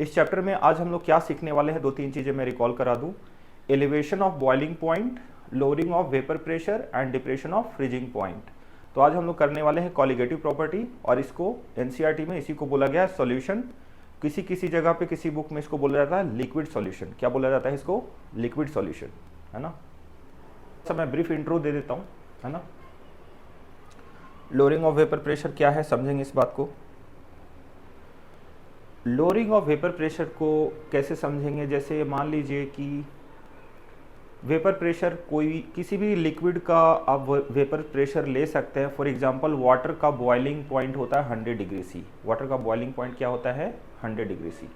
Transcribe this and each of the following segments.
इस चैप्टर में आज हम लोग क्या सीखने वाले हैं, दो तीन चीज़ें मैं रिकॉल करा दूं। Elevation of boiling point, lowering of vapour pressure and depression of freezing point. तो आज हम लोग करने वाले हैं कॉलिगेटिव प्रॉपर्टी, और इसको एनसीईआरटी में इसी को बोला गया है सॉल्यूशन। किसी किसी जगह पे किसी बुक में इसको बोला जाता है लिक्विड सॉल्यूशन। क्या बोला जाता है इसको? लिक्विड सॉल्यूशन, है ना। सब मैं ब्रीफ इंट्रो दे देता हूँ, है ना। लोअरिंग ऑफ वेपर प्रेशर क्या है, समझेंगे इस बात को। लोअरिंग ऑफ वेपर प्रेशर को कैसे समझेंगे? जैसे मान लीजिए कि वेपर प्रेशर, कोई किसी भी लिक्विड का आप वेपर प्रेशर ले सकते हैं। फॉर एग्जांपल वाटर का बॉइलिंग पॉइंट होता है 100 डिग्री सी। वाटर का बॉइलिंग पॉइंट क्या होता है? 100 डिग्री सी।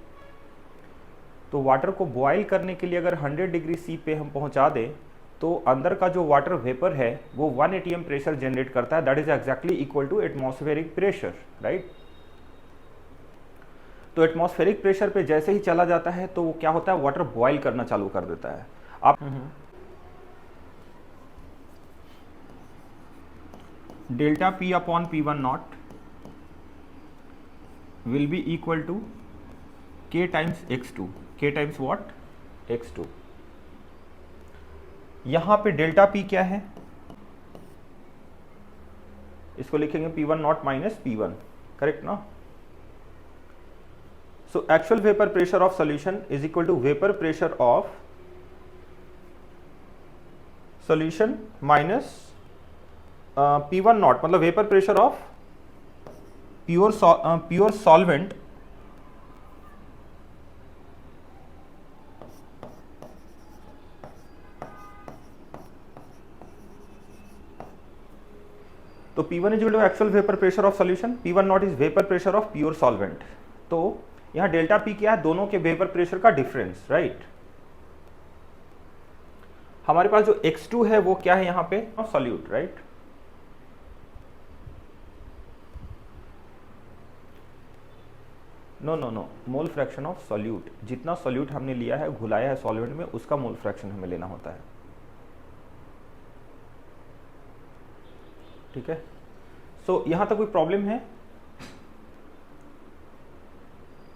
तो वाटर को बॉयल करने के लिए अगर 100 डिग्री सी पे हम पहुंचा दें तो अंदर का जो वाटर वेपर है वो 1 atm प्रेशर जनरेट करता है। That is exactly equal to atmospheric pressure, right. तो एटमॉस्फेरिक प्रेशर पे जैसे ही चला जाता है तो वो क्या होता है? वाटर बॉयल करना चालू कर देता है। आप delta P upon P1 not will be equal to K times X2। K times what? X2। यहां पे डेल्टा पी क्या है? इसको लिखेंगे P1 not minus P1, correct ना। So actual vapor pressure of solution is equal to vapor pressure of solution minus P1 naught, मतलब vapor pressure of pure solvent तो P1 is equal to actual vapor pressure of solution, P1 naught is vapor pressure of pure solvent। तो यहाँ delta P क्या है? दोनों के vapour pressure का difference, right. हमारे पास जो X2 है वो क्या है यहाँ पे? Solute, right. No no no, mole fraction of solute. जितना सॉल्यूट हमने लिया है, घुलाया है सॉल्वेंट में, उसका मोल फ्रैक्शन हमें लेना होता है, ठीक है। सो यहां तक कोई प्रॉब्लम है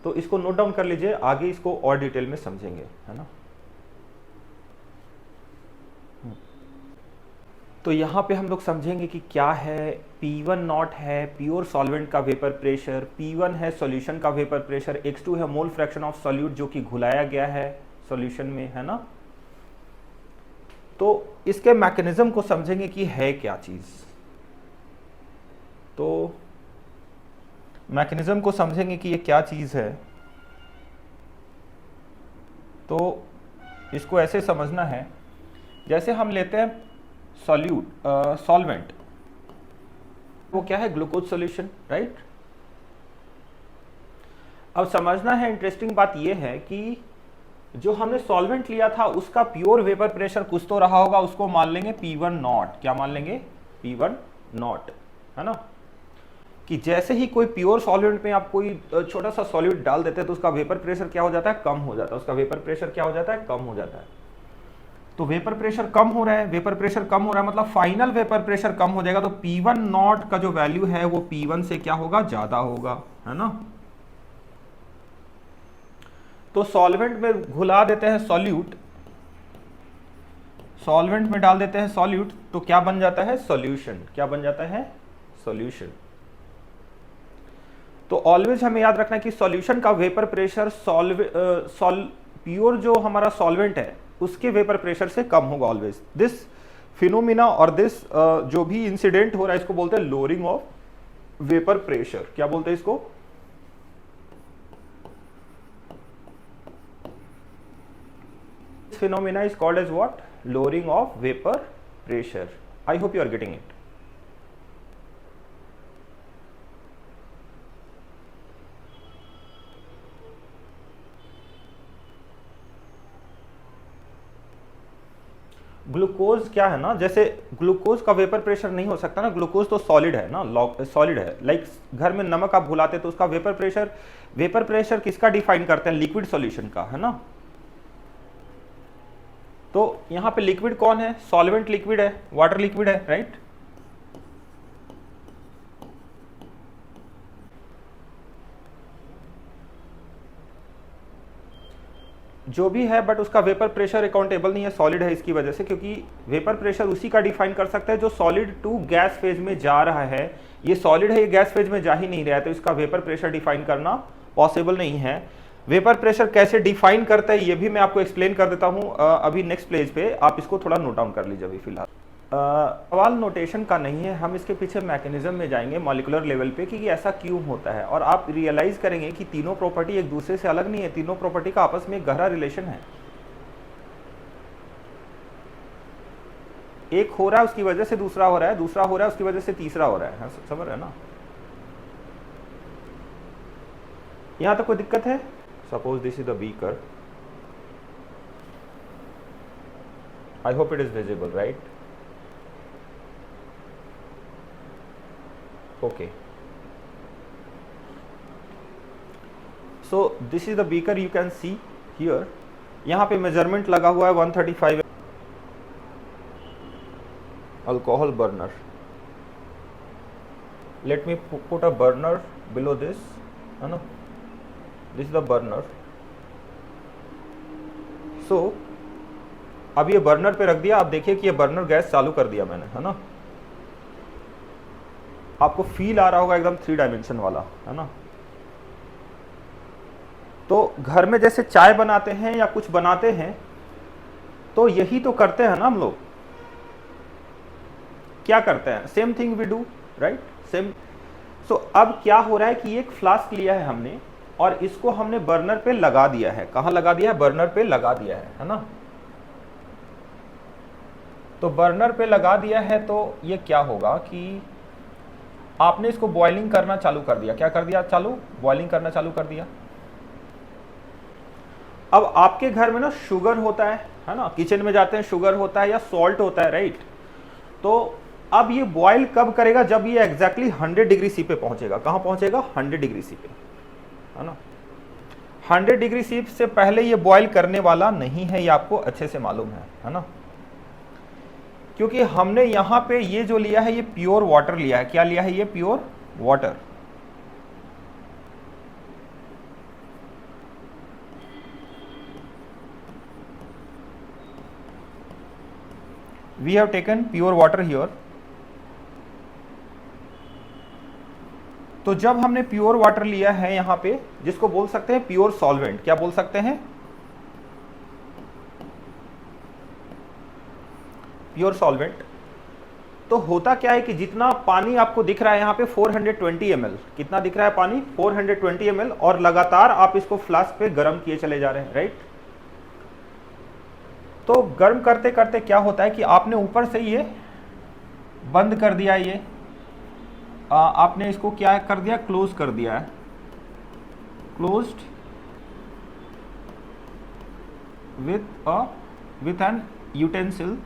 तो इसको नोट डाउन कर लीजिए, आगे इसको और डिटेल में समझेंगे, है ना। तो यहाँ पे हम लोग समझेंगे कि क्या है। P1 नॉट है प्योर सॉल्वेंट का वेपर प्रेशर, P1 है सॉल्यूशन का वेपर प्रेशर, X2 है मोल फ्रैक्शन ऑफ सॉल्यूट जो कि घुलाया गया है सॉल्यूशन में, है ना। तो इसके मैकेनिज्म को समझेंगे कि है क्या चीज। तो मैकेनिज्म को समझेंगे कि ये क्या चीज है। तो इसको ऐसे समझना है, जैसे हम लेते हैं सॉल्वेंट, वो क्या है? Glucose solution, right. अब समझना है, इंटरेस्टिंग बात ये है कि जो हमने सॉल्वेंट लिया था उसका प्योर वेपर प्रेशर कुछ तो रहा होगा, उसको मान लेंगे P1 नॉट। क्या मान लेंगे? P1 नॉट, है ना। कि जैसे ही कोई प्योर सॉल्वेंट में आप कोई छोटा सा सॉल्यूट डाल देते हैं तो उसका वेपर प्रेशर क्या हो जाता है? कम हो जाता है। उसका वेपर प्रेशर क्या हो जाता है? कम हो जाता है। तो वेपर प्रेशर कम हो रहा है, वेपर प्रेशर कम हो रहा है मतलब फाइनल वेपर प्रेशर कम हो जाएगा। तो P1 नॉट का जो वैल्यू है वो P1 से क्या होगा? ज्यादा होगा, है ना। तो सॉल्वेंट में घुला देते हैं सॉल्यूट, सॉल्वेंट में डाल देते हैं सॉल्यूट, तो क्या बन जाता है? सॉल्यूशन। क्या बन जाता है? सॉल्यूशन। तो ऑलवेज हमें याद रखना है कि सॉल्यूशन का वेपर प्रेशर प्योर जो हमारा सॉल्वेंट है उसके वेपर प्रेशर से कम होगा ऑलवेज। दिस फिनोमिना और दिस जो भी इंसिडेंट हो रहा है इसको बोलते हैं लोअरिंग ऑफ वेपर प्रेशर। क्या बोलते हैं इसको? Phenomena is called as what? Lowering of vapour pressure. I hope you are getting it. Glucose क्या है ना, जैसे ग्लूकोज का वेपर प्रेशर नहीं हो सकता ना, ग्लूकोज तो सॉलिड है ना, सॉलिड है। लाइक घर में नमक आप भुलाते तो उसका वेपर प्रेशर किसका डिफाइन करते हैं? लिक्विड सॉल्यूशन का, है ना। तो यहां पे लिक्विड कौन है? सॉल्वेंट लिक्विड है, वाटर लिक्विड है, राइट। जो भी है, बट उसका वेपर प्रेशर अकाउंटेबल नहीं है, सॉलिड है इसकी वजह से, क्योंकि वेपर प्रेशर उसी का डिफाइन कर सकता है जो सॉलिड टू गैस फेज में जा रहा है। ये सॉलिड है, ये गैस फेज में जा ही नहीं रहा है, तो इसका वेपर प्रेशर डिफाइन करना पॉसिबल नहीं है। वेपर प्रेशर कैसे डिफाइन करता है ये भी मैं आपको एक्सप्लेन कर देता हूं अभी नेक्स्ट पेज पे, आप इसको थोड़ा नोट डाउन कर लीजिए अभी फिलहाल। सवाल नोटेशन का नहीं है, हम इसके पीछे मैकेनिज्म में जाएंगे मॉलिक्यूलर लेवल पे कि ऐसा क्यों होता है, और आप रियलाइज करेंगे कि तीनों प्रॉपर्टी एक दूसरे से अलग नहीं है, तीनों प्रॉपर्टी का आपस में एक गहरा रिलेशन है। एक हो रहा है उसकी वजह से दूसरा हो रहा है, दूसरा हो रहा है उसकी वजह से तीसरा हो रहा है, समझ रहे हैं ना? यहां तक कोई दिक्कत है? Suppose this is the beaker, I hope it is visible, right? Okay, so this is the beaker, you can see here, यहाँ पे मेजरमेंट लगा हुआ है 135 alcohol burner. Let me put a burner below this, है ना? This is the burner. So अब ये burner पे रख दिया, आप देखिए कि ये बर्नर गैस चालू कर दिया मैंने, है ना? आपको फील आ रहा होगा एकदम 3 डायमेंशन वाला, है ना? तो घर में जैसे चाय बनाते हैं या कुछ बनाते हैं तो यही तो करते हैं ना हम लोग, क्या करते हैं? Same thing we do, right? Same. So अब क्या हो रहा है कि एक फ्लास्क लिया है हमने और इसको हमने बर्नर पे लगा दिया है। कहां लगा दिया है? बर्नर पे लगा दिया है ना? तो बर्नर पे लगा दिया है तो ये क्या होगा कि आपने इसको बॉइलिंग करना चालू कर दिया। क्या कर दिया? चालू, बॉइलिंग करना चालू कर दिया। अब आपके घर में ना शुगर होता है ना? किचन में जाते हैं, शुगर होता है या सॉल्ट होता है, राइट? तो अब ये बॉइल कब करेगा? जब ये एग्जैक्टली 100 डिग्री सी पे पहुंचेगा। कहां पहुंचेगा? 100 डिग्री सी पे, है ना? 100 डिग्री सी से पहले ये बॉइल करने वाला नहीं है, ये आपको अच्छे से मालूम है ना? क्योंकि हमने यहां पे ये जो लिया है ये प्योर वाटर लिया है। क्या लिया है? ये pure water. We have taken pure water here. तो जब हमने प्योर वाटर लिया है यहां पे, जिसको बोल सकते हैं प्योर सॉल्वेंट, क्या बोल सकते हैं? Pure solvent. तो होता क्या है कि जितना पानी आपको दिख रहा है यहाँ पे 420 ml, कितना दिख रहा है पानी? 420 ml, और लगातार आप इसको फ्लास्क पे गर्म किए चले जा रहे हैं, राइट? तो गर्म करते करते क्या होता है कि आपने ऊपर से ये बंद कर दिया, ये आपने इसको क्या कर दिया? क्लोज कर दिया है, क्लोज्ड विथ एन यूटेंसिल।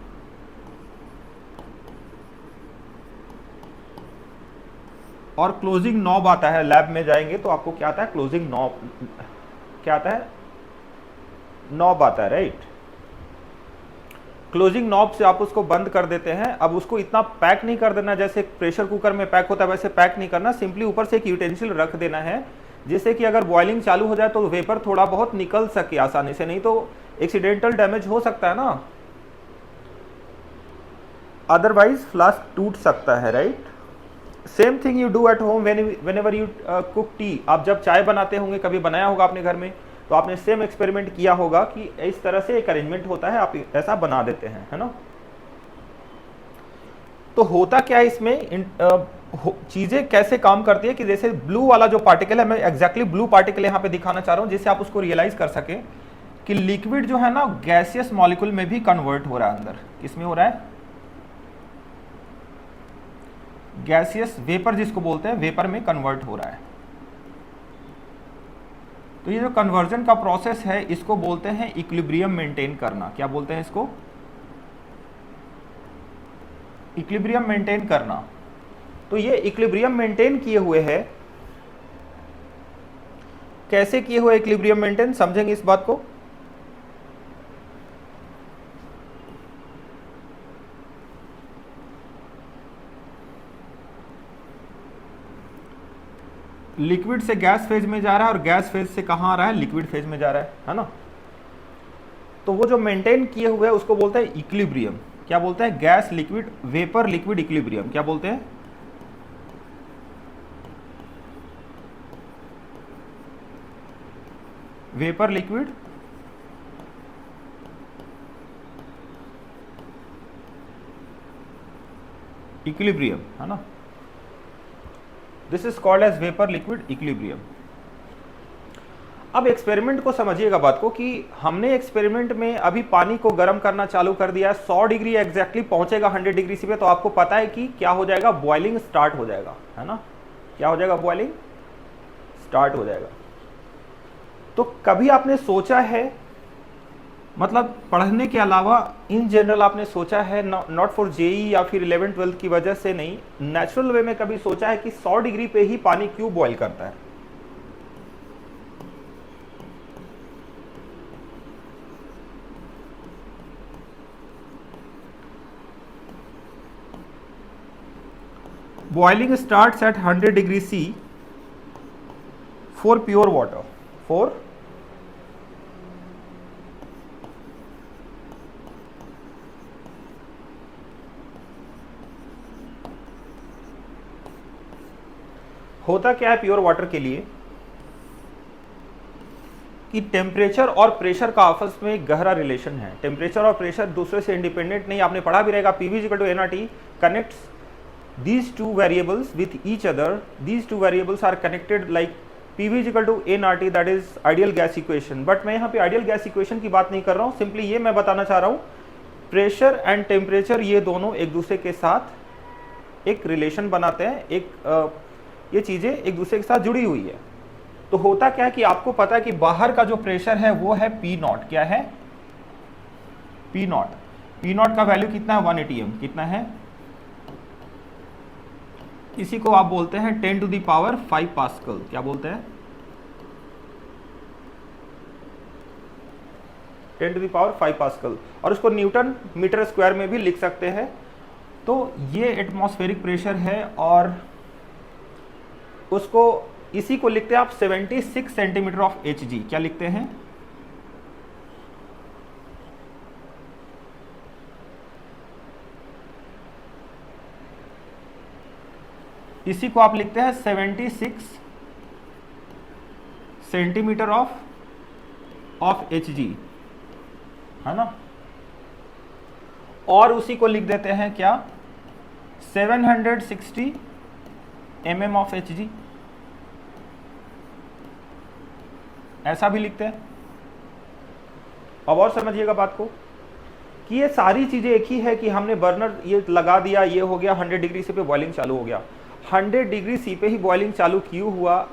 और क्लोजिंग नॉब आता है, लैब में जाएंगे तो आपको क्या आता है? Closing knob. क्या आता है? नॉब आता है, राइट? क्लोजिंग नॉब से आप उसको बंद कर देते हैं। अब उसको इतना पैक नहीं कर देना जैसे प्रेशर कुकर में पैक होता है, वैसे पैक नहीं करना। सिंपली ऊपर से एक यूटेंसिल रख देना है, जिससे कि अगर बॉइलिंग चालू हो जाए तो वेपर थोड़ा बहुत निकल सके आसानी से, नहीं तो एक्सीडेंटल डैमेज हो सकता है ना, अदरवाइज फ्लास्क टूट सकता है, right? Same thing you do at home whenever you cook T. आप जब चाय बनाते होंगे, कभी बनाया होगा आपने घर में, तो आपने सेम एक्सपेरिमेंट किया होगा कि इस तरह से एक अरेंजमेंट होता है, आप ऐसा बना देते हैं, है ना? तो होता क्या है इसमें, चीजें कैसे काम करती है कि जैसे ब्लू वाला जो पार्टिकल है, मैं एग्जैक्टली ब्लू पार्टिकल यहाँ पे दिखाना चाह रहा हूँ जिससे आप उसको रियलाइज कर सके कि लिक्विड जो है ना गैसियस मॉलिक्यूल में भी कन्वर्ट हो रहा है। अंदर किसमें हो रहा है? गैसियस वेपर जिसको बोलते हैं, वेपर में कन्वर्ट हो रहा है। तो ये जो कन्वर्जन का प्रोसेस है इसको बोलते हैं इक्विलिब्रियम मेंटेन करना। क्या बोलते हैं इसको? इक्विलिब्रियम मेंटेन करना। तो ये इक्विलिब्रियम मेंटेन किए हुए है, कैसे किए हुए इक्विलिब्रियम मेंटेन, समझेंगे इस बात को। लिक्विड से गैस फेज में जा रहा है और गैस फेज से कहां आ रहा है? लिक्विड फेज में जा रहा है ना? तो वो जो मेंटेन किए हुए हैं उसको बोलते हैं इक्विलिब्रियम। क्या बोलते हैं? Gas liquid vapour liquid equilibrium. क्या बोलते हैं? वेपर लिक्विड इक्विलिब्रियम, है ना। This is called as vapour liquid equilibrium. अब एक्सपेरिमेंट को समझिएगा बात को कि हमने एक्सपेरिमेंट में अभी पानी को गर्म करना चालू कर दिया है, 100 डिग्री एग्जैक्टली पहुंचेगा 100 डिग्री सी पे, तो आपको पता है कि क्या हो जाएगा? बॉइलिंग स्टार्ट हो जाएगा, है ना। क्या हो जाएगा? बॉइलिंग स्टार्ट हो जाएगा। तो कभी आपने सोचा है, मतलब पढ़ने के अलावा इन जनरल आपने सोचा है, नॉट फॉर जेई या फिर 11th-12th की वजह से नहीं, नेचुरल वे में कभी सोचा है कि 100 डिग्री पे ही पानी क्यों बॉईल करता है? Boiling starts at 100 degree C for pure water, for होता क्या है प्योर वाटर के लिए कि टेम्परेचर और प्रेशर का आपस में गहरा रिलेशन है। टेम्परेचर और प्रेशर दूसरे से इंडिपेंडेंट नहीं, आपने पढ़ा भी रहेगा। PV = nRT connects these two variables with each other. These two variables are connected like PV = nRT, that is ideal gas equation. But मैं यहाँ पे आइडियल गैस इक्वेशन की बात नहीं कर रहा हूँ, सिंपली ये मैं बताना चाह रहा हूँ प्रेशर एंड टेम्परेचर ये दोनों एक दूसरे के साथ एक रिलेशन बनाते हैं, ये चीज़ें एक दूसरे के साथ जुड़ी हुई है। तो होता क्या है कि आपको पता है कि बाहर का जो प्रेशर है वो है P0। क्या है? P0। P0 का वैल्यू कितना है? 1 atm। कितना है? इसी को आप बोलते हैं 10⁵ पास्कल। क्या बोलते हैं? 10⁵ पास्कल। और उसको न्यूटन मीटर स्क्वायर में भी लिख सकते हैं। तो ये एटमॉस्फेरिक प्रेशर है और उसको इसी को लिखते हैं आप 76 सेंटीमीटर ऑफ Hg। क्या लिखते हैं? इसी को आप लिखते हैं 76 सेंटीमीटर ऑफ Hg, है ना। और उसी को लिख देते हैं क्या? 760 mm ऑफ Hg, ऐसा भी लिखते हैं। अब और समझिएगा बात को कि ये सारी चीजें एक ही है कि हमने बर्नर ये लगा दिया, ये हो गया 100 डिग्री सी पे बॉइलिंग चालू हो गया। 100 डिग्री सी पे ही बॉइलिंग चालू क्यों हुआ?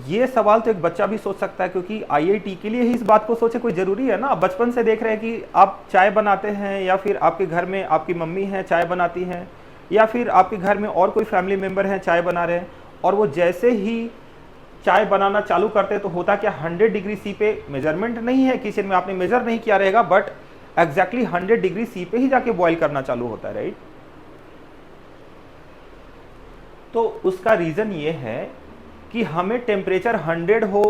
ये सवाल तो एक बच्चा भी सोच सकता है, क्योंकि IIT के लिए ही इस बात को सोचे कोई ज़रूरी है ना। बचपन से देख रहे हैं कि आप चाय बनाते हैं या फिर आपके घर में आपकी मम्मी है चाय बनाती हैं या फिर आपके घर में और कोई फैमिली मेम्बर हैं चाय बना रहे हैं, और वो जैसे ही चाय बनाना चालू करते हैं तो होता क्या? 100 डिग्री सी पे मेजरमेंट नहीं है किचन में, आपने मेजर नहीं किया रहेगा, बट एग्जैक्टली 100 डिग्री सी पे ही जाके बॉईल करना चालू होता है, राइट। तो उसका रीज़न ये है कि हमें टेम्परेचर 100 हो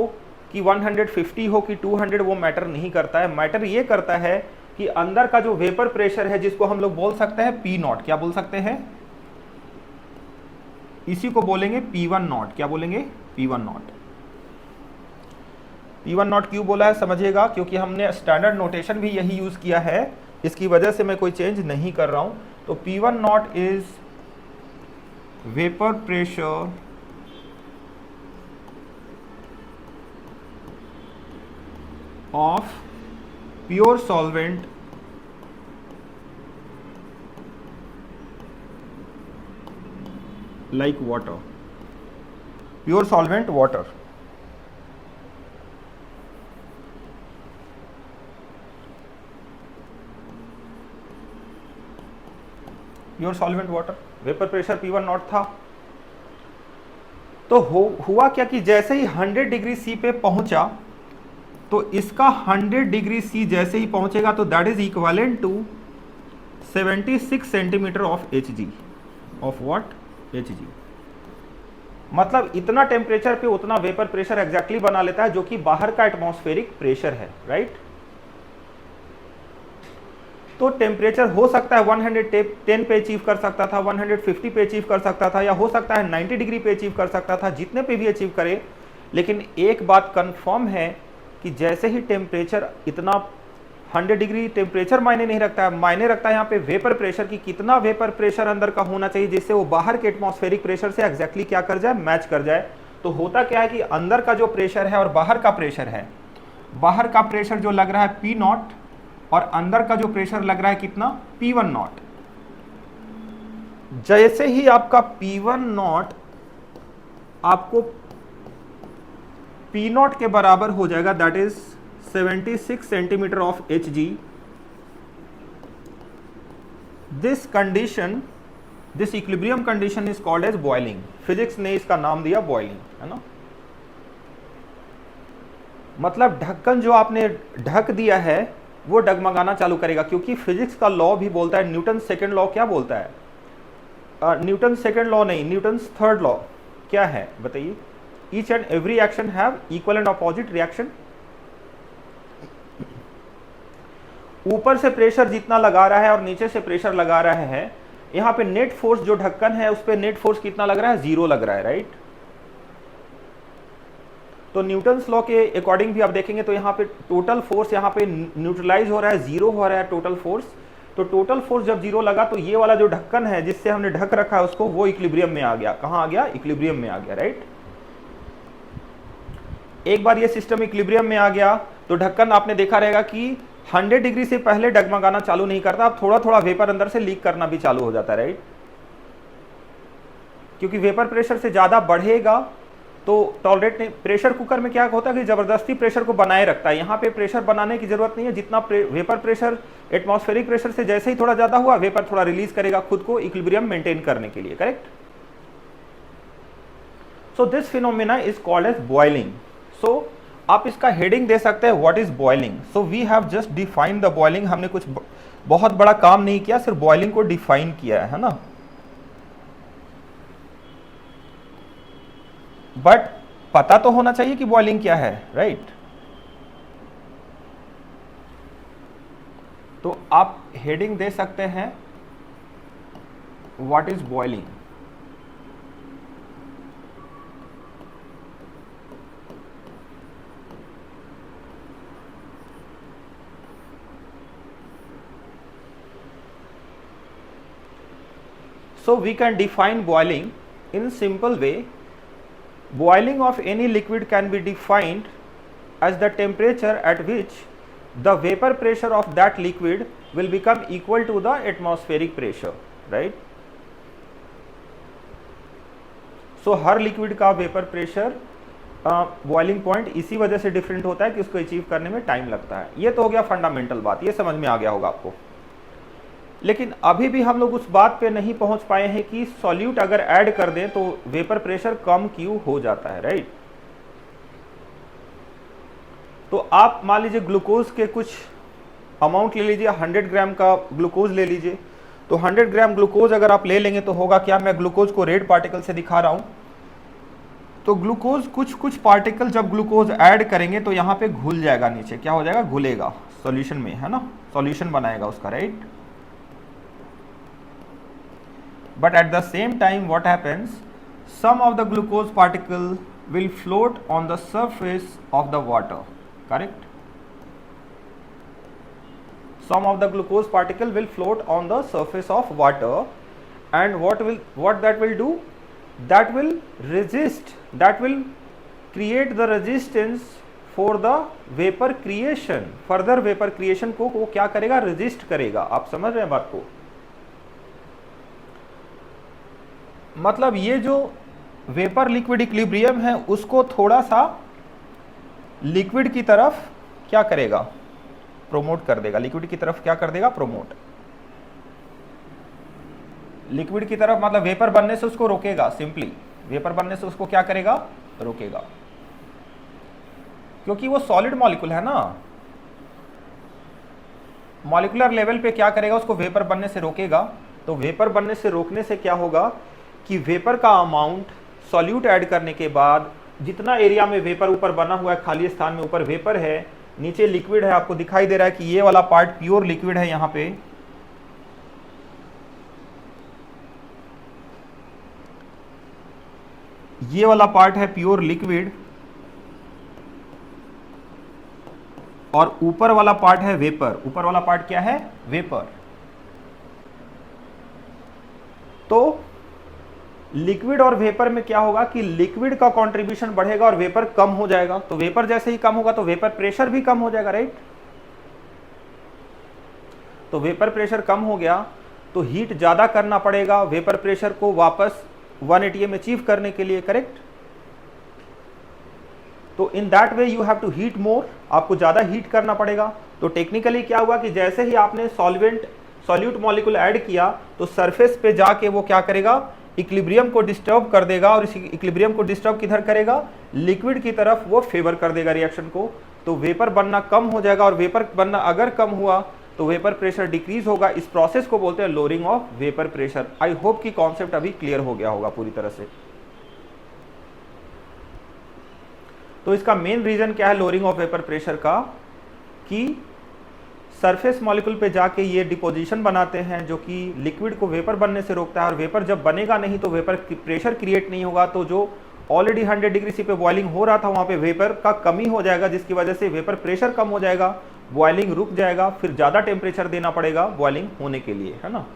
कि 150 हो कि 200 वो मैटर नहीं करता है। मैटर ये करता है कि अंदर का जो वेपर प्रेशर है जिसको हम लोग बोल सकते हैं P0। क्या बोल सकते हैं? इसी को बोलेंगे P10। क्या बोलेंगे? P10। P10 क्यों बोला है समझिएगा, क्योंकि हमने स्टैंडर्ड नोटेशन भी यही यूज किया है, इसकी वजह से मैं कोई चेंज नहीं कर रहा हूं। तो P10 is vapour pressure of pure solvent like water, pure solvent water। Pure solvent water, vapour pressure P10 था। तो हुआ क्या कि जैसे ही 100 डिग्री सी पे पहुंचा, तो इसका 100 डिग्री सी जैसे ही पहुंचेगा तो that is equivalent to 76 centimetre of Hg। Of what? Hg। मतलब इतना टेम्परेचर पे उतना वेपर प्रेशर एग्जैक्टली बना लेता है, जो कि बाहर का एटमॉस्फेरिक प्रेशर है, राइट। तो टेम्परेचर हो सकता है 110 पे अचीव कर सकता था, 150 पे अचीव कर सकता था, या हो सकता है 90 डिग्री पे अचीव कर सकता था, जितने पे भी अचीव करे। लेकिन एक बात कंफर्म है कि जैसे ही टेम्परेचर इतना 100 डिग्री टेम्परेचर मायने नहीं रखता है, मायने रखता है यहाँ पे वेपर प्रेशर की कितना वेपर प्रेशर अंदर का होना चाहिए जिससे वो बाहर के एटमॉस्फेरिक प्रेशर से एग्जैक्टली क्या कर जाए, मैच कर जाए। तो होता क्या है कि अंदर का जो प्रेशर है और बाहर का प्रेशर है, बाहर का प्रेशर जो लग रहा है P नॉट और अंदर का जो प्रेशर लग रहा है कितना, P1 नॉट। जैसे ही आपका P1 नॉट आपको P नॉट के बराबर हो जाएगा, that is 76 centimetre of Hg, this condition, this equilibrium condition is called as boiling. Physics ने इसका नाम दिया बॉइलिंग, है ना। मतलब ढक्कन जो आपने ढक दिया है वो डगमगाना चालू करेगा, क्योंकि फिजिक्स का लॉ भी बोलता है, न्यूटन सेकंड लॉ क्या बोलता है, न्यूटन सेकंड लॉ नहीं, न्यूटन्स थर्ड लॉ क्या है बताइए, each and every action have equal and opposite reaction. ऊपर से प्रेशर जितना लगा रहा है और नीचे से प्रेशर लगा रहा है, यहाँ पे नेट फोर्स जो ढक्कन है उस पे नेट फोर्स कितना लग रहा है, 0 लग रहा है, राइट। तो न्यूटन्स लॉ के अकॉर्डिंग भी आप देखेंगे तो यहाँ पे टोटल फोर्स यहाँ पे न्यूट्रलाइज हो रहा है, 0 हो रहा है टोटल फोर्स। तो टोटल फोर्स जब 0 लगा तो ये वाला जो ढक्कन है जिससे हमने ढक रखा है उसको, वो इक्विलिब्रियम में आ गया। कहाँ आ गया, इक्विलिब्रियम में आ गया, राइट। एक बार ये सिस्टम इक्विलिब्रियम में आ गया तो ढक्कन आपने देखा रहेगा कि 100 डिग्री से पहले डगमगाना चालू नहीं करता, अब थोड़ा थोड़ा वेपर अंदर से लीक करना भी चालू हो जाता है, राइट। क्योंकि वेपर प्रेशर से ज्यादा बढ़ेगा तो टॉलरेट नहीं, प्रेशर कुकर में क्या होता है कि जबरदस्ती प्रेशर को बनाए रखता है। यहाँ पे प्रेशर बनाने की जरूरत नहीं है, जितना वेपर प्रेशर एटमॉस्फेरिक प्रेशर से जैसे ही थोड़ा ज्यादा हुआ, वेपर थोड़ा रिलीज करेगा खुद को इक्विलिब्रियम मेंटेन करने के लिए, correct. So this phenomena is called as boiling. So आप इसका हेडिंग दे सकते हैं, what is boiling. So we have just define the boiling. हमने कुछ बहुत बड़ा काम नहीं किया, सिर्फ बॉइलिंग को डिफाइन किया है ना। बट पता तो होना चाहिए कि बॉइलिंग क्या है, राइट। तो आप हेडिंग दे सकते हैं, what is boiling. So we can define boiling in simple way. Boiling of any liquid can be defined as the temperature at which the vapor pressure of that liquid will become equal to the atmospheric pressure, right? So her liquid का vapour pressure boiling point इसी वजह से different होता है कि उसको achieve करने में टाइम लगता है। ये तो हो गया फंडामेंटल बात, ये समझ में आ गया होगा आपको। लेकिन अभी भी हम लोग उस बात पे नहीं पहुंच पाए हैं कि सॉल्यूट अगर ऐड कर दें तो वेपर प्रेशर कम क्यों हो जाता है, राइट। तो आप मान लीजिए ग्लूकोज के कुछ अमाउंट ले लीजिए, 100 ग्राम का ग्लूकोज ले लीजिए। तो 100 ग्राम ग्लूकोज अगर आप ले लेंगे तो होगा क्या, मैं ग्लूकोज को रेड पार्टिकल से दिखा रहा हूं। तो ग्लूकोज कुछ पार्टिकल जब ग्लूकोज ऐड करेंगे तो यहाँ पे घुल जाएगा, नीचे क्या हो जाएगा, घुलेगा सॉल्यूशन में, है ना, सॉल्यूशन बनाएगा उसका, right. But at the same time what happens, some of the glucose particle will float on the surface of the water, correct. Some of the glucose particle will float on the surface of water, and what that will do, that will resist, that will create the resistance for the vapor creation, further vapor creation को वो क्या करेगा, resist करेगा। आप समझ रहे हैं बात को। मतलब ये जो वेपर लिक्विड इक्विलिब्रियम है उसको थोड़ा सा लिक्विड की तरफ क्या करेगा, प्रोमोट कर देगा। लिक्विड की तरफ क्या कर देगा, प्रोमोट। लिक्विड की तरफ मतलब वेपर बनने से उसको रोकेगा, सिंपली वेपर बनने से उसको क्या करेगा, रोकेगा। क्योंकि वो सॉलिड मॉलिक्यूल है ना, मॉलिक्यूलर लेवल पे क्या करेगा, उसको वेपर बनने से रोकेगा। तो वेपर बनने से रोकने से क्या होगा कि वेपर का अमाउंट सॉल्यूट ऐड करने के बाद जितना एरिया में वेपर ऊपर बना हुआ है, खाली स्थान में ऊपर वेपर है, नीचे लिक्विड है, आपको दिखाई दे रहा है कि ये वाला पार्ट प्योर लिक्विड है यहाँ पे, ये वाला पार्ट है प्योर लिक्विड और ऊपर वाला पार्ट है वेपर। ऊपर वाला पार्ट क्या है? वेपर। तो लिक्विड और वेपर में क्या होगा कि लिक्विड का कंट्रीब्यूशन बढ़ेगा और वेपर कम हो जाएगा। तो वेपर जैसे ही कम होगा तो वेपर प्रेशर भी कम हो जाएगा, राइट? तो वेपर प्रेशर कम हो गया तो हीट ज्यादा करना पड़ेगा वेपर प्रेशर को वापस 1 atm अचीव करने के लिए, करेक्ट? तो in that way you have to heat more, आपको ज्यादा हीट करना पड़ेगा। तो टेक्निकली क्या हुआ कि जैसे ही आपने सॉल्यूट मॉलिक्यूल ऐड किया तो सरफेस पे जाके वो क्या करेगा? इक्विलिब्रियम को डिस्टर्ब कर देगा और इस इक्विलिब्रियम को डिस्टर्ब किधर करेगा? लिक्विड की तरफ वो फेवर कर देगा रिएक्शन को। तो वेपर बनना कम हो जाएगा और वेपर बनना अगर कम हुआ तो वेपर प्रेशर डिक्रीज होगा। इस प्रोसेस को बोलते हैं lowering of vapour pressure. I hope कि कॉन्सेप्ट अभी क्लियर हो गया होगा पूरी तरह से। तो इसका मेन रीजन क्या है लोअरिंग ऑफ वेपर प्रेशर का? कि सरफेस मॉलिक्यूल पे जाके ये डिपोजिशन बनाते हैं जो कि लिक्विड को वेपर बनने से रोकता है, और वेपर जब बनेगा नहीं तो वेपर प्रेशर क्रिएट नहीं होगा, तो जो ऑलरेडी 100 डिग्री सी पे बॉइलिंग हो रहा था वहां पे वेपर का कमी हो जाएगा, जिसकी वजह से वेपर प्रेशर कम हो जाएगा, बॉइलिंग रुक जाएगा, फिर ज्यादा टेम्परेचर देना पड़ेगा बॉइलिंग होने के लिए, है ना?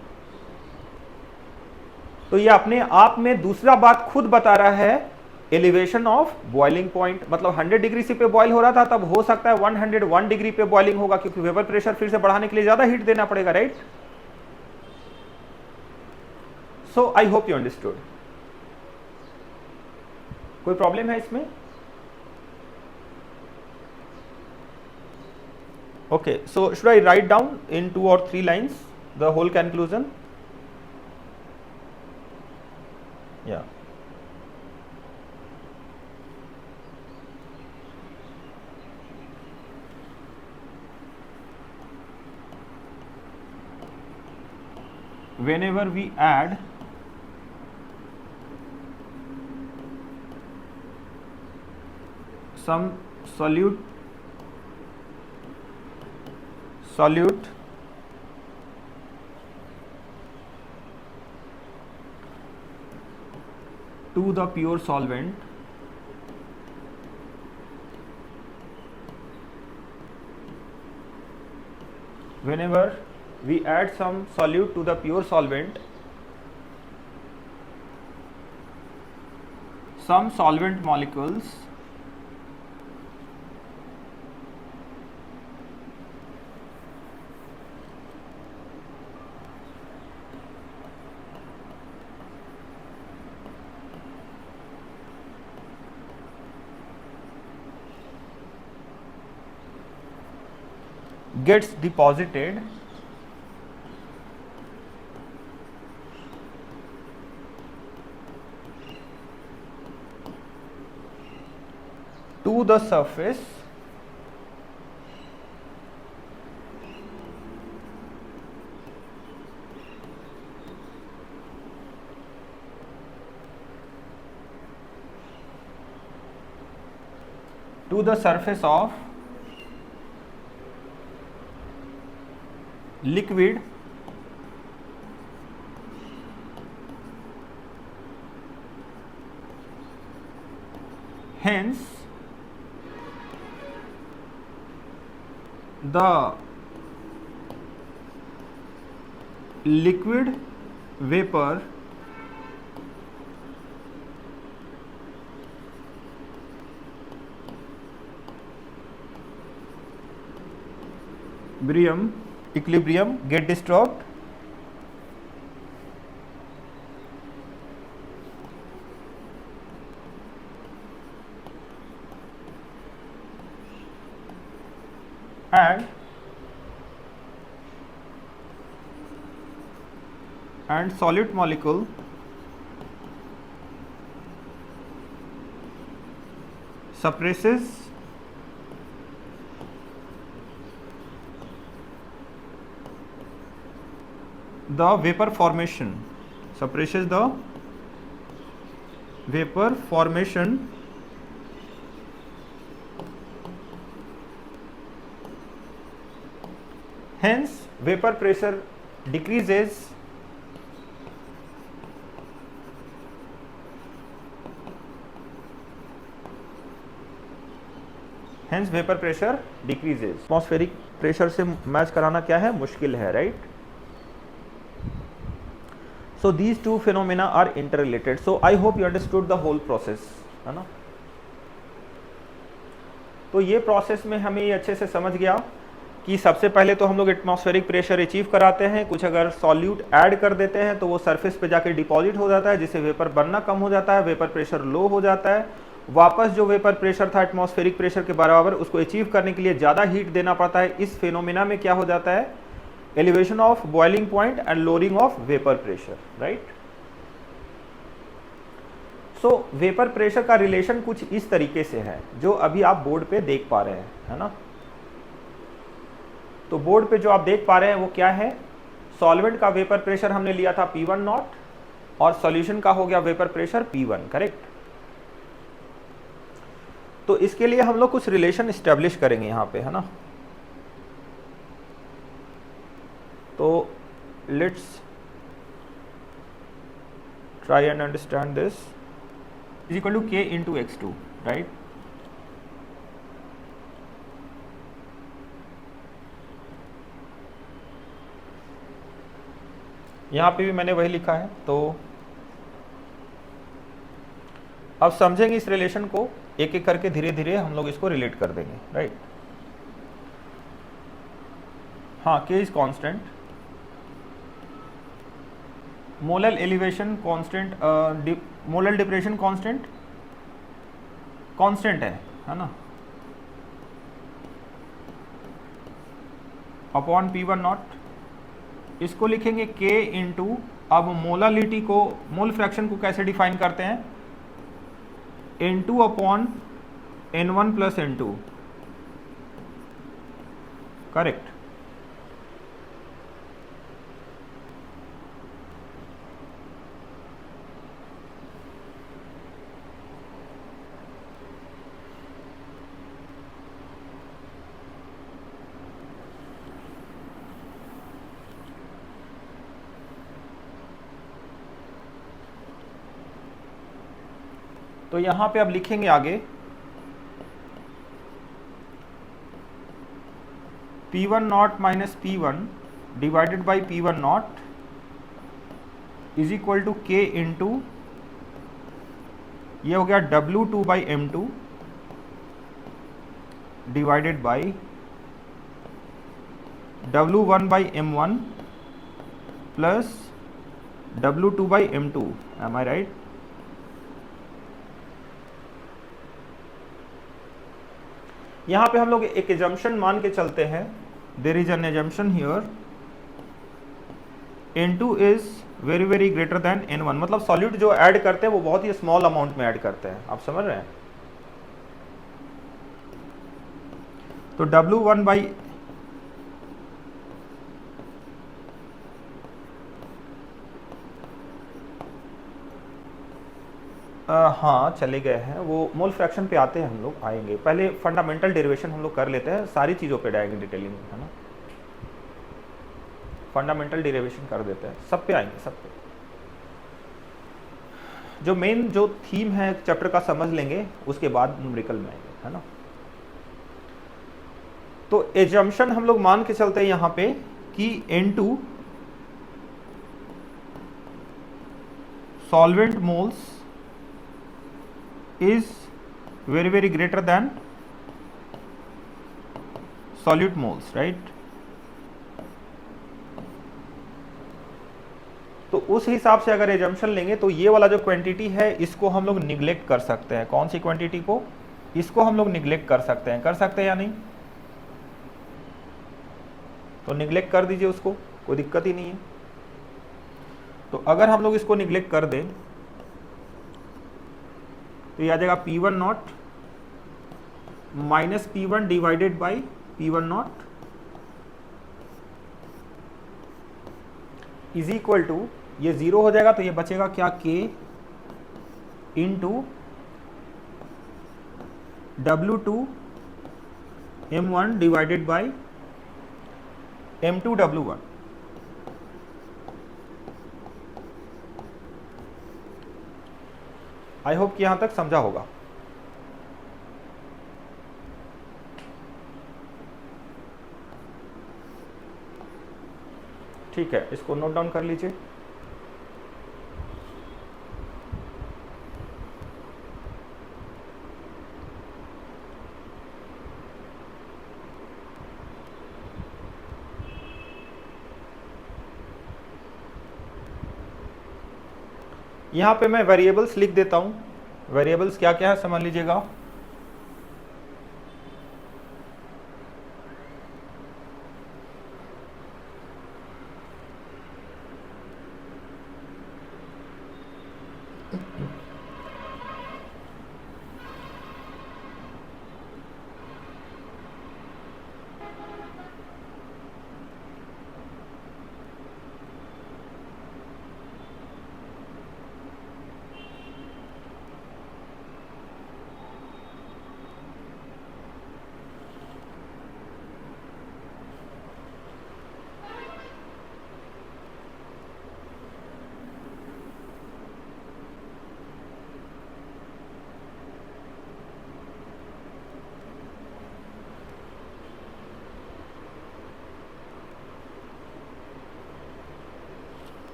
तो ये अपने आप में दूसरा बात खुद बता रहा है, एलिवेशन ऑफ बॉइलिंग पॉइंट। मतलब 100 डिग्री सी पे बॉइल हो रहा था, तब हो सकता है 101 डिग्री पे बॉइलिंग होगा, क्योंकि वेपर प्रेशर फिर से बढ़ाने के लिए ज्यादा हीट देना पड़ेगा, right? So I hope you understood. कोई प्रॉब्लम है इसमें? Okay, so should I write down in 2 or 3 lines the whole conclusion? या whenever we add some solute to the pure solvent, whenever we add some solute to the pure solvent, some solvent molecules gets deposited to the surface of liquid hence the liquid vapor equilibrium get disturbed and solute molecule suppresses the vapor formation, hence vapor pressure decreases hence vapour pressure decreases. Atmospheric pressure से match कराना क्या है, मुश्किल है, right. So these two phenomena are interrelated. So I hope you understood the whole process, है ना। तो ये प्रोसेस में हमें ये अच्छे से समझ गया कि सबसे पहले तो हम लोग एटमॉस्फेरिक प्रेशर अचीव कराते हैं, कुछ अगर सॉल्यूट ऐड कर देते हैं तो वो सरफेस पे जाके डिपॉजिट हो जाता है, जिससे वेपर बनना कम हो जाता है, वेपर प्रेशर लो हो जाता है। वापस जो वेपर प्रेशर था एटमॉस्फेरिक प्रेशर के बराबर, उसको अचीव करने के लिए ज़्यादा हीट देना पड़ता है। इस फिनोमिना में क्या हो जाता है, elevation of boiling point and lowering of vapour pressure, right. So vapour pressure का रिलेशन कुछ इस तरीके से है जो अभी आप बोर्ड पे देख पा रहे हैं, है ना। तो बोर्ड पे जो आप देख पा रहे हैं वो क्या है, सॉल्वेंट का वेपर प्रेशर हमने लिया था P1 नॉट और सॉल्यूशन का हो गया वेपर प्रेशर P1, करेक्ट। तो इसके लिए हम लोग कुछ रिलेशन स्टैब्लिश करेंगे यहाँ पे, है ना। तो let's try and understand this. Is equal to K into X2, right. यहाँ पे भी मैंने वही लिखा है। तो अब समझेंगे इस रिलेशन को, एक एक करके धीरे धीरे हम लोग इसको रिलेट कर देंगे, राइट। हाँ, K is constant, molar elevation constant, molar depression constant है ना, अपॉन P1 नॉट। इसको लिखेंगे K इंटू, अब मोलालिटी को, मोल फ्रैक्शन को कैसे डिफाइन करते हैं, N2 upon N1 plus N2, correct. तो यहां पे अब लिखेंगे आगे P1 not minus P1 divided by P1 not is equal to K into, ये हो गया W2 by M2 divided by W1 by M1 plus W2 by M2, am I right. यहाँ पे हम लोग एक एजम्पशन मान के चलते हैं, there is an assumption here, N2 is very very greater than N1, मतलब सॉल्यूट जो ऐड करते हैं वो बहुत ही स्मॉल अमाउंट में ऐड करते हैं, आप समझ रहे हैं। तो W1 बाई हाँ चले गए हैं, वो मोल फ्रैक्शन पे आते हैं, हम लोग आएंगे, पहले फंडामेंटल डेरिवेशन हम लोग कर लेते हैं, सारी चीज़ों पे जाएंगे डिटेलिंग, है ना। फंडामेंटल डेरिवेशन कर देते हैं, सब पे आएंगे, सब पे। जो मेन जो थीम है चैप्टर का समझ लेंगे, उसके बाद न्यूमेरिकल में आएंगे, है ना। तो एजम्पशन हम लोग मान के चलते हैं यहाँ पे कि N2 solvent moles is very very greater than solute moles, right। तो उस हिसाब से अगर एजम्पशन लेंगे तो ये वाला जो क्वांटिटी है इसको हम लोग निग्लेक्ट कर सकते हैं। कौन सी क्वांटिटी को, इसको हम लोग निग्लेक्ट कर सकते हैं, या नहीं। तो निग्लेक्ट कर दीजिए उसको, कोई दिक्कत ही नहीं है। तो अगर हम लोग इसको निग्लेक्ट कर दें तो ये आ जाएगा P1 not minus P1 divided by P1 not is equal to, ये जीरो हो जाएगा तो ये बचेगा क्या, K into W2 M1 divided by M2 W1। I hope कि यहां तक समझा होगा। ठीक है, इसको नोट डाउन कर लीजिए। यहां पे मैं वेरिएबल्स लिख देता हूं। वेरिएबल्स क्या क्या है समझ लीजिएगा।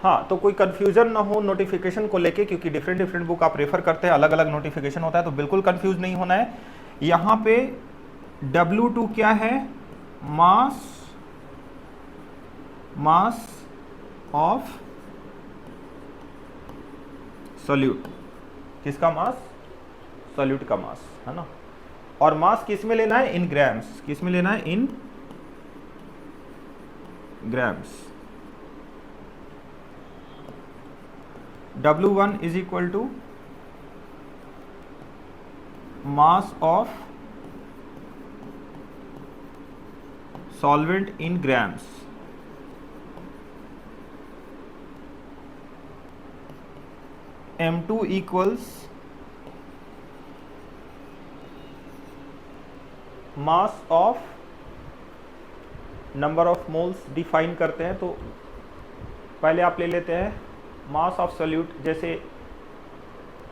हाँ, तो कोई कंफ्यूजन ना हो नोटिफिकेशन को लेके, क्योंकि डिफरेंट डिफरेंट बुक आप रेफर करते हैं, अलग अलग नोटिफिकेशन होता है, तो बिल्कुल कंफ्यूज नहीं होना है। यहाँ पे W2 क्या है? Mass of solute. किसका मास? सॉल्यूट का मास, है ना। और मास किस में लेना है? In grams. किस में लेना है? In grams. W1 is equal to mass of solvent in grams. M2 equals mass of number of moles define करते हैं, तो पहले आप ले लेते हैं मास ऑफ सोल्यूट। जैसे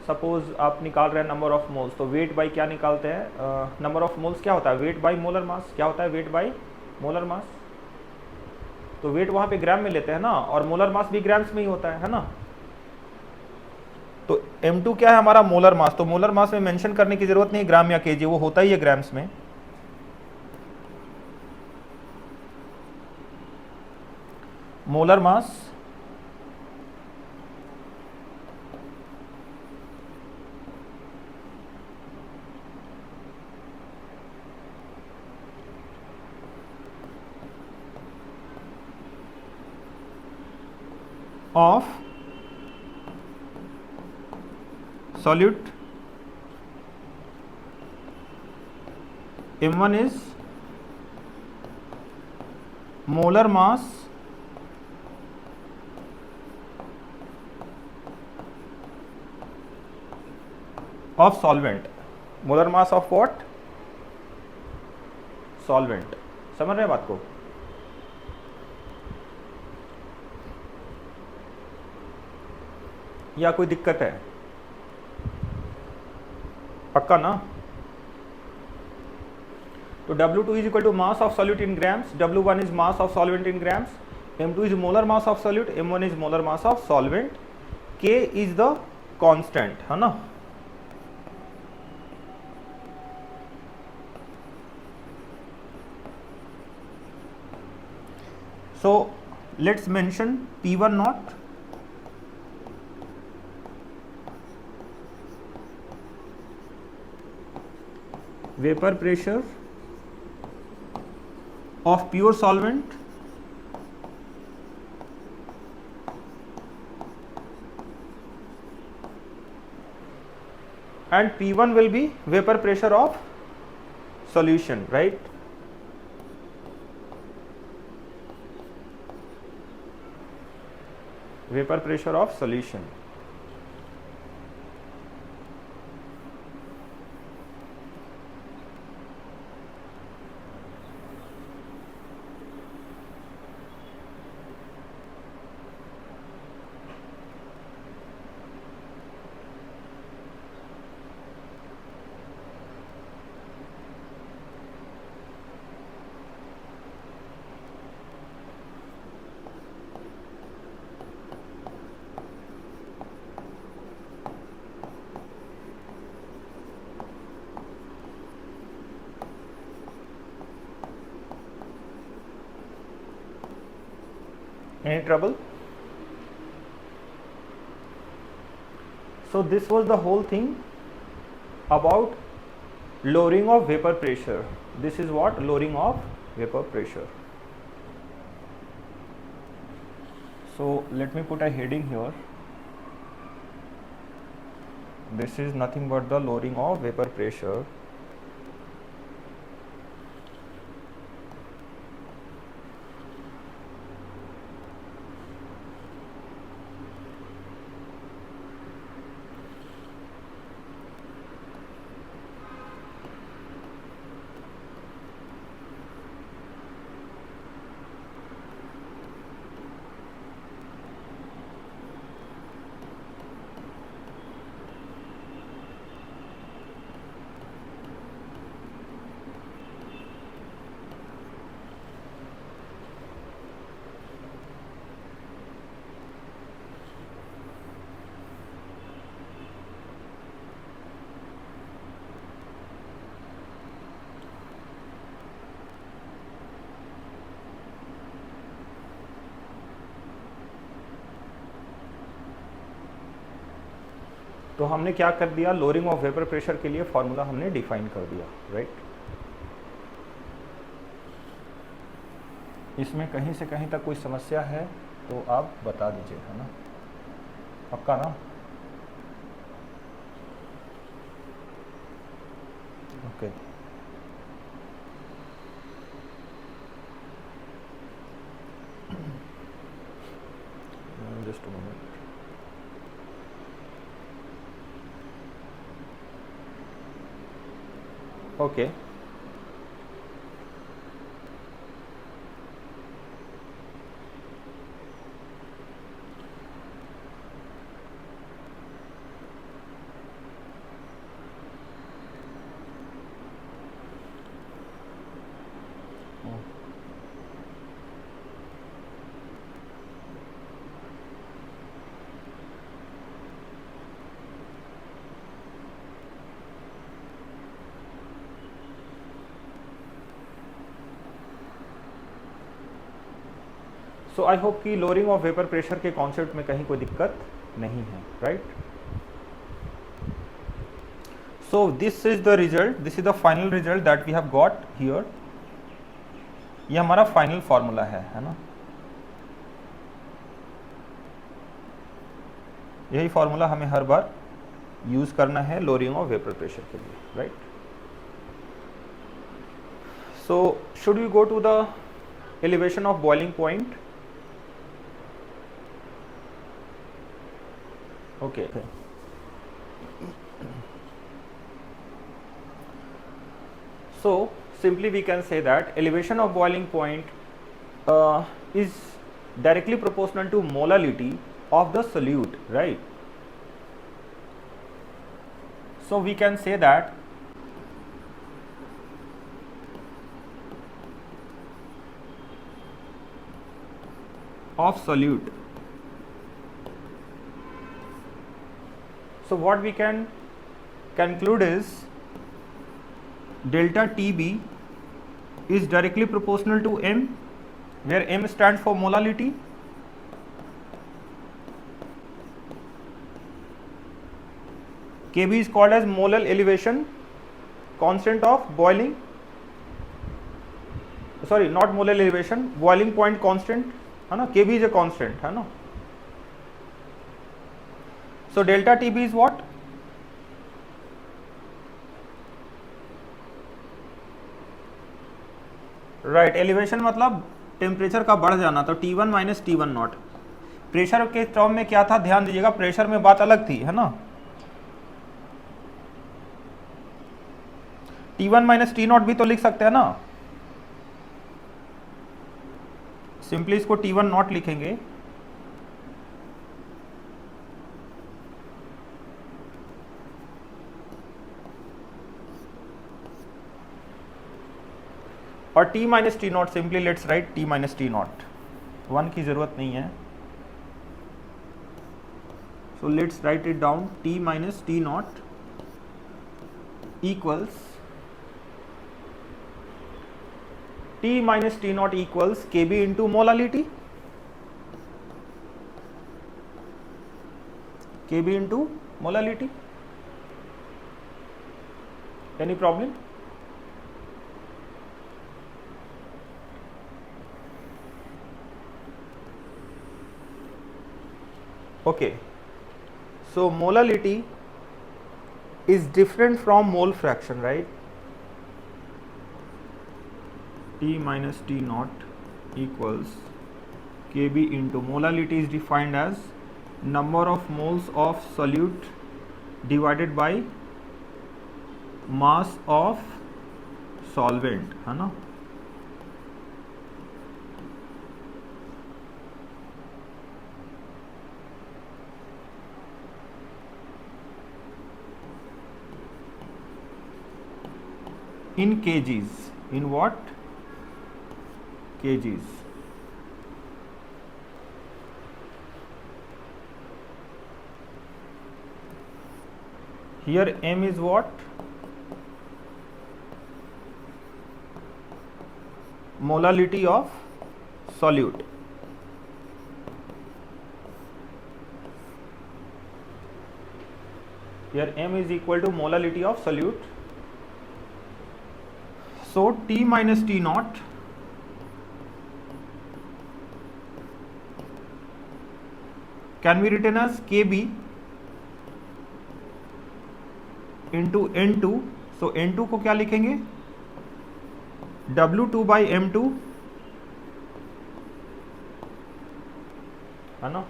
सपोज आप निकाल रहे हैं नंबर ऑफ मोल्स, तो वेट बाई क्या निकालते हैं? नंबर ऑफ मोल्स क्या होता है? Weight by molar mass. क्या होता है? Weight by molar mass. तो वेट वहां पे ग्राम में लेते हैं ना, और मोलर मास भी ग्राम्स में ही होता है ना। तो M2 क्या है? हमारा मोलर मास। तो मोलर मास में मेंशन करने की जरूरत नहीं ग्राम या केजी, वो होता ही है ग्राम्स में। Molar mass of solute M1 is molar mass of solvent. molar mass of what? solvent। समझ रहे हैं बात को? या कोई दिक्कत है? पक्का ना? तो W2 is equal to mass of solute in grams, W1 is mass of solvent in grams, M2 is molar mass of solute, M1 is molar mass of solvent, K is the constant, है ना। So let's mention P1 naught, vapor pressure of pure solvent and P1 will be vapor pressure of solution, right? Vapor pressure of solution। Any trouble? So this was the whole thing about lowering of vapor pressure. This is what lowering of vapor pressure. So let me put a heading here. This is nothing but the lowering of vapor pressure. तो हमने क्या कर दिया, lowering of vapour pressure के लिए formula हमने define कर दिया, राइट। इसमें कहीं से कहीं तक कोई समस्या है तो आप बता दीजिए, है ना, पक्का ना? Okay just a moment. Okay so I hope कि लोअरिंग ऑफ वेपर प्रेशर के कॉन्सेप्ट में कहीं कोई दिक्कत नहीं है, right. So this is the result, this is the final result that we have got here. ये हमारा फाइनल फॉर्मूला है ना, यही फॉर्मूला हमें हर बार यूज करना है लोअरिंग ऑफ वेपर प्रेशर के लिए, right. So should we go to the elevation of boiling point? Okay. So simply we can say that elevation of boiling point is directly proportional to molality of the solute, right? So we can say that of solute. So what we can conclude is delta TB is directly proportional to M, where M stands for molality. KB is called as molar elevation constant of boiling, sorry not molar elevation, boiling point constant, है ना, KB is a constant, है ना। So delta TB is what? Right, elevation मतलब temperature का बढ़ जाना, तो T1 minus T1 not. Pressure के टर्म में क्या था, ध्यान दीजिएगा, प्रेशर में बात अलग थी, है ना। T1 माइनस T नॉट भी तो लिख सकते हैं ना, सिंपली इसको T1 नॉट लिखेंगे और T minus T not, simply let's write T minus T not, 1 की जरूरत नहीं है। So let's write it down, T minus T not equals T minus T not equals KB into molality. Kb into molality. Any problem? Okay, so molality is different from mole fraction, right? T minus T naught equals Kb into molality is defined as number of moles of solute divided by mass of solvent, है ना? In kgs. In what? Kgs. Here m is what? Molality of solute. Here m is equal to molality of solute. So T minus T naught can be written as Kb into N2. So N2 को क्या लिखेंगे? W2 by M2, है ना,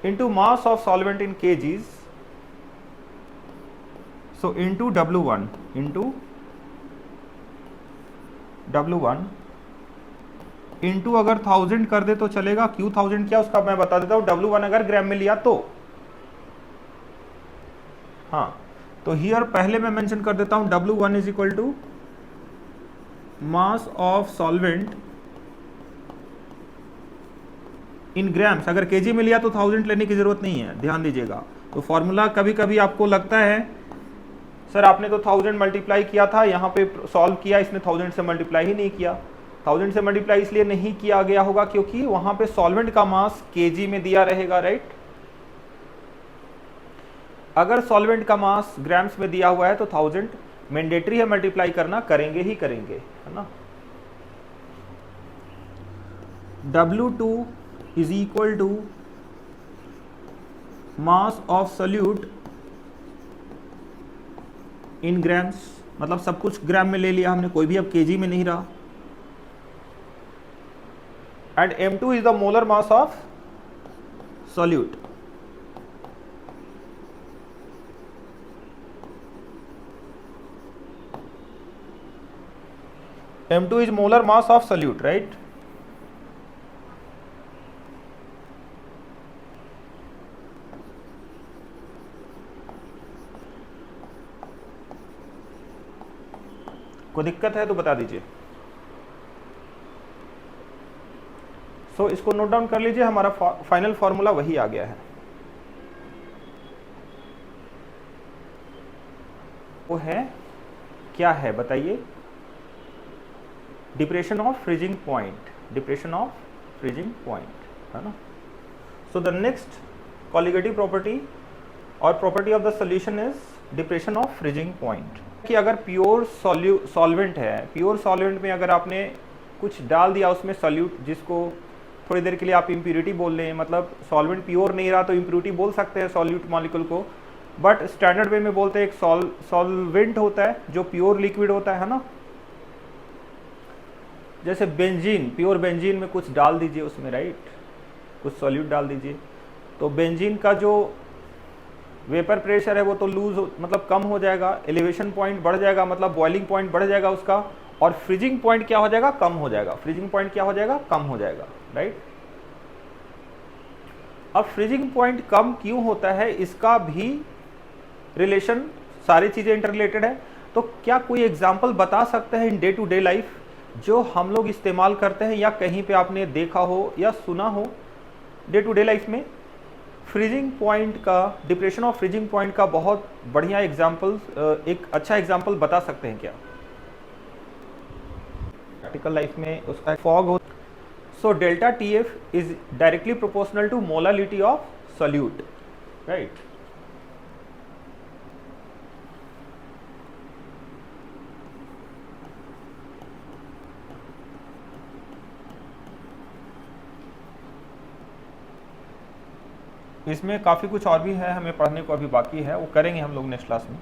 into mass of solvent in kgs. So into W1 into अगर 1000 कर दे तो चलेगा. क्यों 1000 क्या उसका मैं बता देता हूं. W1 अगर ग्राम में लिया तो, हाँ, तो हियर पहले मैं मेंशन कर देता हूं W1 is equal to mass of solvent in grams. अगर केजी में लिया तो 1000 लेने की जरूरत नहीं है, ध्यान दीजिएगा. तो फॉर्मूला कभी कभी आपको लगता है सर आपने तो 1000 मल्टीप्लाई किया था, यहाँ पे सॉल्व किया, इसने 1000 से मल्टीप्लाई ही नहीं किया. 1000 से मल्टीप्लाई इसलिए नहीं किया गया होगा क्योंकि वहां पे सॉल्वेंट का मास केजी में दिया रहेगा, राइट. अगर सॉल्वेंट का मास ग्राम्स में दिया हुआ है तो 1000 मैंडेटरी है मल्टीप्लाई करना, करेंगे ही करेंगे, है ना. W2 is equal to mass of solute in grams, मतलब सब कुछ ग्राम में ले लिया हमने, कोई भी अब केजी में नहीं रहा. And M2 is the molar mass of solute. M2 is molar mass of solute, right? कोई दिक्कत है तो बता दीजिए. सो इसको नोट डाउन कर लीजिए, हमारा फाइनल फॉर्मूला वही आ गया है. वो है क्या है बताइए? Depression of freezing point. Depression of freezing point, है ना. So the next colligative property और property of the solution is depression of freezing point. कि अगर प्योर सॉल्वेंट है, प्योर सॉल्वेंट में अगर आपने कुछ डाल दिया उसमें सॉल्यूट, जिसको थोड़ी देर के लिए आप इम्प्यूरिटी बोल लें, मतलब सॉल्वेंट प्योर नहीं रहा तो इम्प्यूरिटी बोल सकते हैं सॉल्यूट मॉलिक्यूल को, बट स्टैंडर्ड वे में बोलते हैं एक सॉल्वेंट होता है जो प्योर लिक्विड होता है ना. जैसे बेंजीन, प्योर बेंजीन में कुछ डाल दीजिए उसमें, राइट, कुछ सॉल्यूट डाल दीजिए, तो बेंजीन का जो वेपर प्रेशर है वो तो लूज मतलब कम हो जाएगा, एलिवेशन पॉइंट बढ़ जाएगा, मतलब बॉइलिंग पॉइंट बढ़ जाएगा उसका, और फ्रीजिंग पॉइंट क्या हो जाएगा? कम हो जाएगा. फ्रीजिंग पॉइंट क्या हो जाएगा? कम हो जाएगा, राइट. अब फ्रीजिंग पॉइंट कम क्यों होता है इसका भी रिलेशन, सारी चीजें इंटररिलेटेड है. तो क्या कोई एग्जाम्पल बता सकते हैं in day to day life जो हम लोग इस्तेमाल करते हैं या कहीं पे आपने देखा हो या सुना हो डे टू डे लाइफ में? फ्रीजिंग पॉइंट का, डिप्रेशन ऑफ फ्रीजिंग पॉइंट का बहुत बढ़िया एग्जाम्पल, एक अच्छा एग्जाम्पल बता सकते हैं क्या प्रैक्टिकल लाइफ में? उसका फॉग हो. So delta TF is directly proportional to molality of solute. Right. इसमें काफ़ी कुछ और भी है, हमें पढ़ने को अभी बाकी है, वो करेंगे हम लोग नेक्स्ट क्लास में।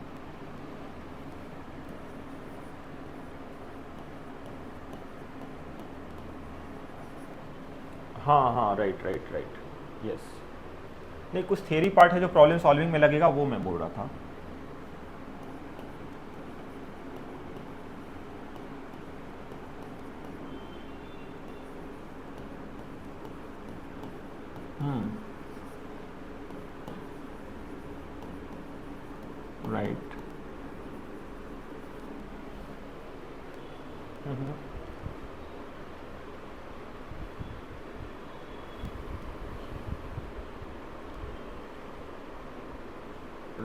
हाँ हाँ, राइट राइट राइट, यस। नहीं, कुछ थ्योरी पार्ट है जो प्रॉब्लम सॉल्विंग में लगेगा, वो मैं बोल रहा था। Right.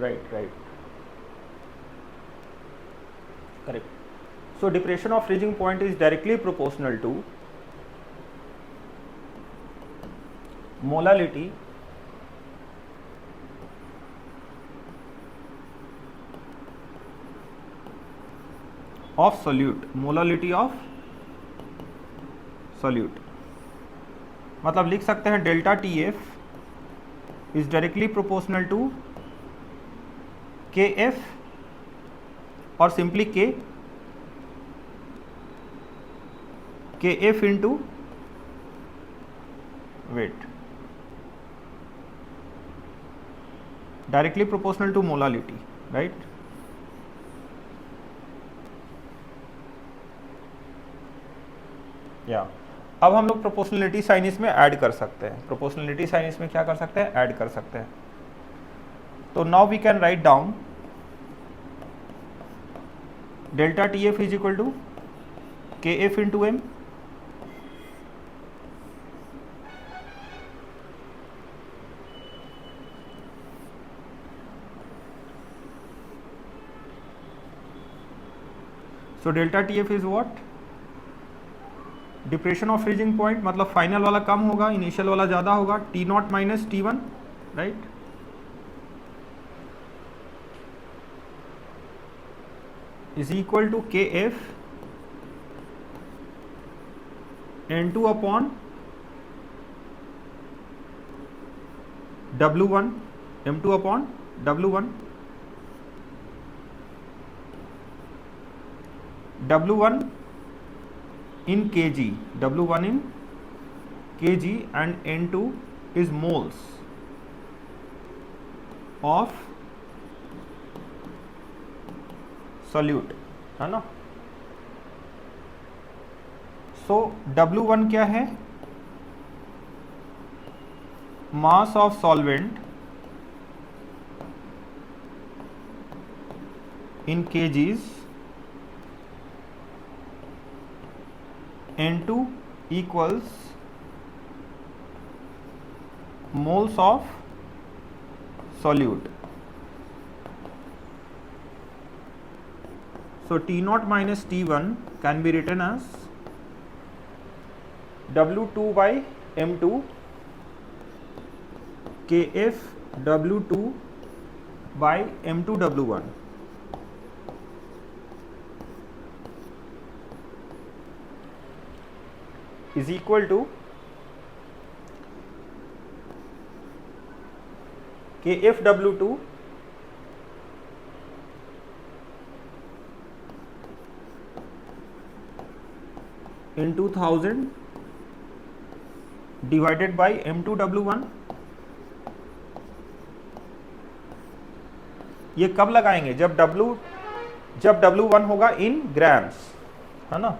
Right right, correct. So depression of freezing point is directly proportional to molality of solute, molality of solute। मतलब लिख सकते हैं delta T F is directly proportional to K F और simply K F into weight, directly proportional to molality, right. या अब हम लोग proportionality sign इसमें ऐड कर सकते हैं। प्रोपोर्शनलिटी साइन इसमें क्या कर सकते हैं, ऐड कर सकते हैं। तो now we can write down delta T F is equal to K F into M, so delta T F is what, depression of freezing point, मतलब फाइनल वाला कम होगा, इनिशियल वाला ज़्यादा होगा, T not minus T one, right. Is equal to K F N two upon W one M two upon W one, W1 in kg, W1 in kg and N2 is moles of solute, है ना। So W1 क्या है, mass of solvent in kgs, N2 equals moles of solute. So T0 minus T1 can be written as W2 by M2 Kf W2 by M2 W1 is equal to KFW2 into 1000 divided by M2W1। ये कब लगाएंगे, जब W1 होगा in grams, है ना।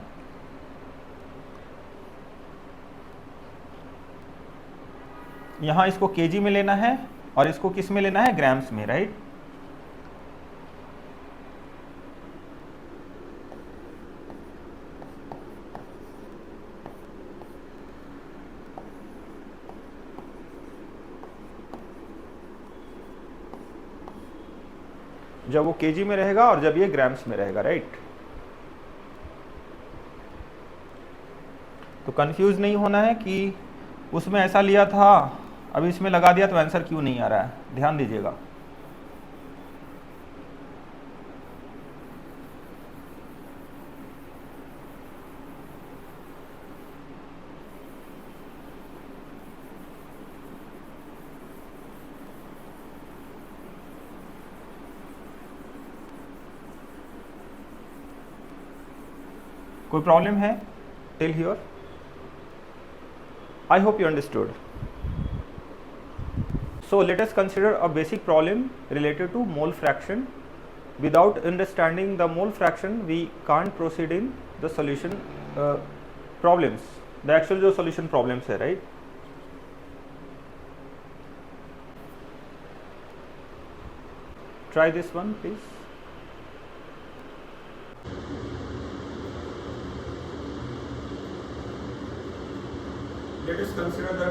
यहाँ इसको KG में लेना है और इसको किस में लेना है, ग्राम्स में, राइट। जब वो केजी में रहेगा और जब ये ग्राम्स में रहेगा, राइट। तो कंफ्यूज नहीं होना है कि उसमें ऐसा लिया था अब इसमें लगा दिया तो आंसर क्यों नहीं आ रहा है, ध्यान दीजिएगा। कोई प्रॉब्लम है till here? I hope you understood. So let us consider a basic problem related to mole fraction. Without understanding the mole fraction, we can't proceed in the solution problems. The actual जो solution problems है, right? Try this one, please. Let us consider the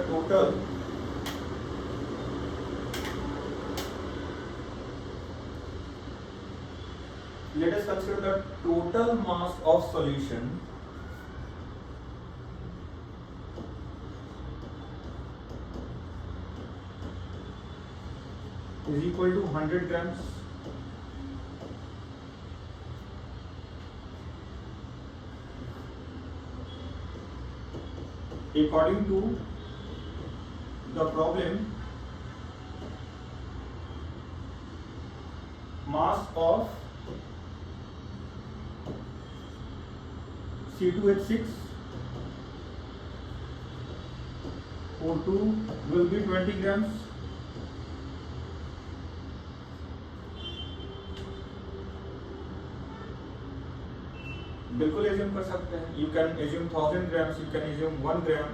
total mass of solution is equal to 100 grams. According to the problem, mass of C2H6 O2 will be 20 grams. बिल्कुल assume कर सकते हैं, you can assume 1000 grams, you can assume 1 gram.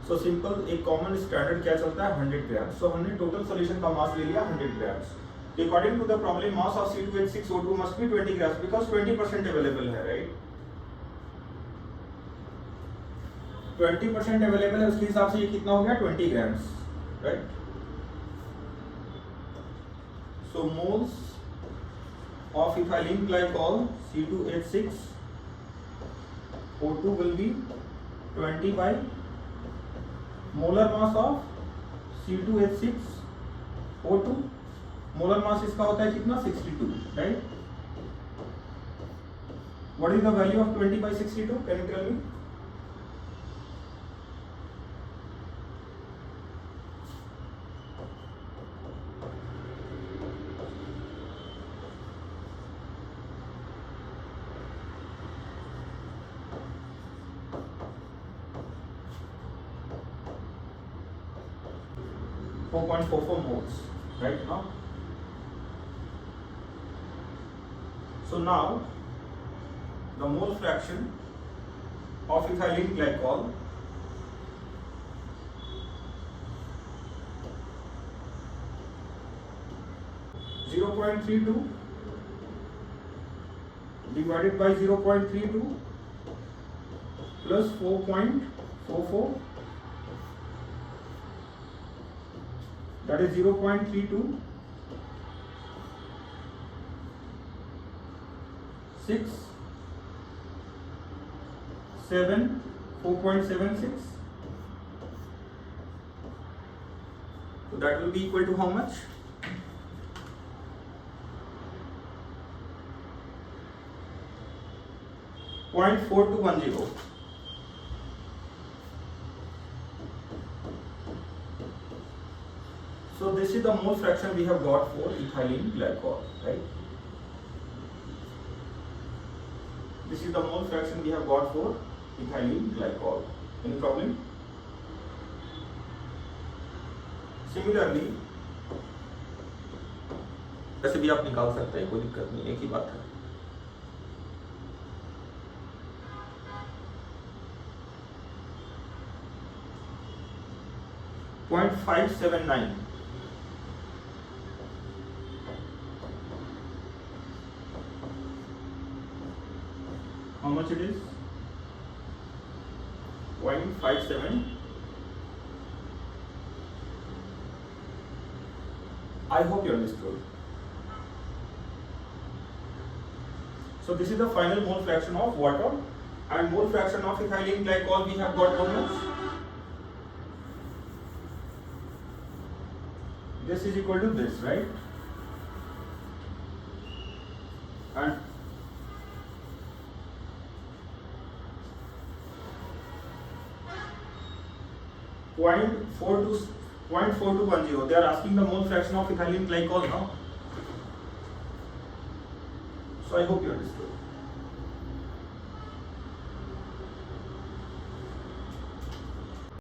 So simple एक common standard क्या चलता है 100 ग्राम। सो हमने total solution का मास ले लिया 100 grams. According to the problem mass of C2H6O2 must be 20 grams because 20% available है, राइट? 20% अवेलेबल है, उसके हिसाब से ये कितना हो गया 20 grams, right? So moles of ethylene glycol C2H6O2 will be 20 by molar mass of C2H6O2, molar mass इसका होता है कितना 62, right? What is the value of 20 by 62? Can you tell me? .44 moles, right now. So now the mole fraction of ethylene glycol (0.32) divided by 0.32 plus 4.44, that is 0.32 6 7 4.76. So that will be equal to how much? .4210. So this is the mole fraction we have got for ethylene glycol, right? This is the mole fraction we have got for ethylene glycol. Any problem? Similarly, ऐसे भी आप निकाल सकते हैं, कोई दिक्कत नहीं, एक ही बात है। .579. How much it is? 0.57. I hope you understood. So this is the final mole fraction of water, and mole fraction of ethylene glycol we have got how much? this is equal to this, right? And point 4210, they are asking the mole fraction of ethylene glycol now. So I hope you understood.